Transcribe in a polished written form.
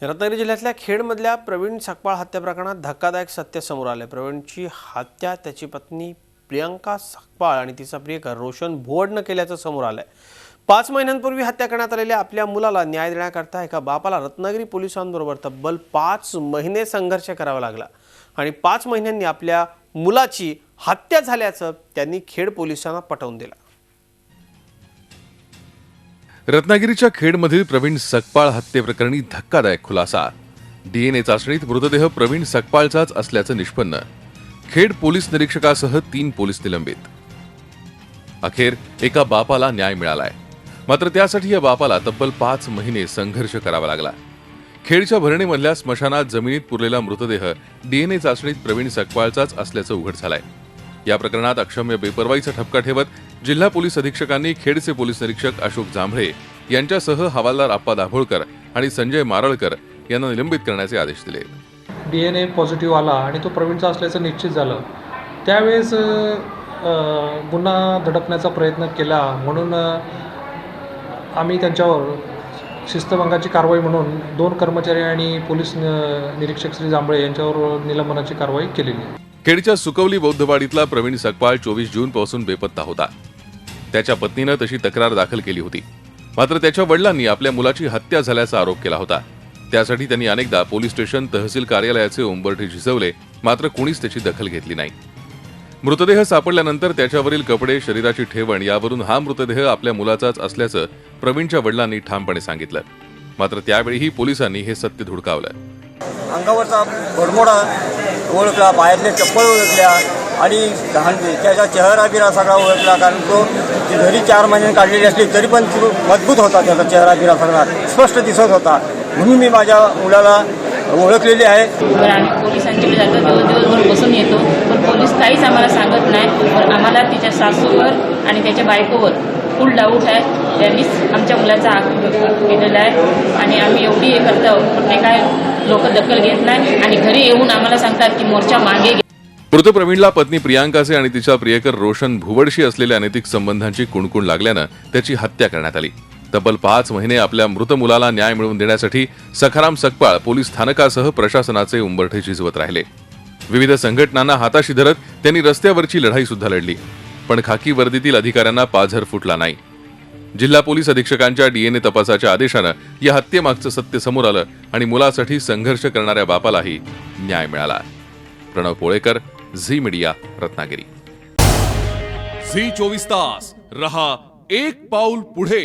रत्नागिरी जिल्ह्यातल्या खेडमधल्या प्रवीण सकपाळ हत्या प्रकरणात धक्कादायक सत्य समोर आले। प्रवीणची हत्या त्याची पत्नी प्रियंका सकपाळ आणि तिचा प्रियकर रोशन भुवडनं केल्याचं समोर आलंय। 5 महिन्यांपूर्वी हत्या करण्यात आलेल्या आपल्या मुलाला न्याय देण्याकरता एका बापाला रत्नागिरी पोलिसांबरोबर तब्बल 5 महिने संघर्ष करावा लागला आणि 5 महिन्यांनी आपल्या मुलाची हत्या झाल्याचं त्यांनी खेड पोलिसांना पटवून दिलं। रत्नागिरीच्या खेडमधील प्रवीण सकपाळ हत्येप्रकरणी धक्कादायक खुलासा। डीएनए चाचणीत मृतदेह प्रवीण सकपाळचाच असल्याचं निष्पन्न। खेड पोलीस निरीक्षकासह 3 पोलीस निलंबित। अखेर एका बापाला न्याय मिळालाय, मात्र त्यासाठी या बापाला तब्बल 5 महिने संघर्ष करावा लागला। खेडच्या भरणीमधल्या स्मशानात जमिनीत पुरलेला मृतदेह डीएनए चाचणीत प्रवीण सकपाळचाच असल्याचं उघड झालंय। या प्रकरणात अक्षम्य बेपर्वाईचा ठपका ठेवत जिल्हा पोलीस अधीक्षकांनी खेडचे पोलीस निरीक्षक अशोक जांभळे यांच्यासह हवालदार आप्पा दाभोळकर आणि संजय मारळकर यांना निलंबित करण्याचे आदेश दिले। डीएनए पॉझिटिव्ह आला आणि तो प्रवीणचा असल्याचं निश्चित झालं। त्यावेळेस गुन्हा दडपण्याचा प्रयत्न केला म्हणून आम्ही त्यांच्यावर शिस्तभंगाची कारवाई म्हणून 2 कर्मचारी आणि पोलीस निरीक्षक श्री जांभळे यांच्यावर निलंबनाची कारवाई केलेली आहे। खेडच्या सुकवली बौद्धवाडीतला प्रवीण सकपाळ 24 जूनपासून बेपत्ता होता। त्याच्या पत्नीनं तशी तक्रार दाखल केली होती, मात्र त्याच्या वडिलांनी आपल्या मुलाची हत्या झाल्याचा आरोप केला होता। त्यासाठी त्यांनी अनेकदा पोलीस स्टेशन तहसील कार्यालयाचे उंबरठे झिजवले, मात्र कोणीच त्याची दखल घेतली नाही। मृतदेह सापडल्यानंतर त्याच्यावरील कपडे, शरीराची ठेवण यावरून हा मृतदेह आपल्या मुलाचाच असल्याचं प्रवीणच्या वडिलांनी ठामपणे सांगितलं, मात्र त्यावेळीही पोलिसांनी हे सत्य धुडकावलं। अंगावरचा घोडमोडा ओळखला, पायातले चप्पल ओळखल्या आणि त्याचा चेहरा बिरा सगळा ओळखला, कारण तो घरी 4 महिन्यांनी काढलेली असली तरी पण मजबूत होता, त्याचा चेहरा बिरा सगळा स्पष्ट दिसत होता, म्हणून मी माझ्या मुलाला ओळखलेली आहे। आम्ही पोलिसांच्याकडे जातो, दिवसभर बसून येतो, पण पोलीस काहीच आम्हाला सांगत नाही। पण आम्हाला तिच्या सासूवर आणि त्याच्या बायकोवर फुल डाऊट आहे। त्यांनीच आमच्या मुलाचा आत्महत्या केलेला आहे आणि आम्ही एवढी हे करतो, पण ते काय लोक दखल घेत नाही आणि घरी येऊन आम्हाला सांगतात की मोर्चा मागे घे। मृत प्रवीणला पत्नी प्रियांकाचे आणि तिचा प्रियकर रोशन भुवडशी असलेल्या अनैतिक संबंधांची कुणकुण लागल्यानं त्याची हत्या करण्यात आली। तब्बल 5 महिने आपल्या मृत मुलाला न्याय मिळवून देण्यासाठी सखाराम सकपाळ पोलीस स्थानकासह प्रशासनाचे उंबरठे झिजवत राहिले। विविध संघटनांना हाताशी धरत त्यांनी रस्त्यावरची लढाई सुद्धा लढली, पण खाकी वर्दीतील अधिकाऱ्यांना पाझर फुटला नाही। जिल्हा पोलीस अधीक्षकांच्या डीएनए तपासाच्या आदेशानं या हत्येमागचं सत्य समोर आलं आणि मुलासाठी संघर्ष करणाऱ्या बापालाही न्याय मिळाला। Pranav Polekar, Zee media, Ratnagiri. Zee 24 तास रहा एक पाऊल पुढे।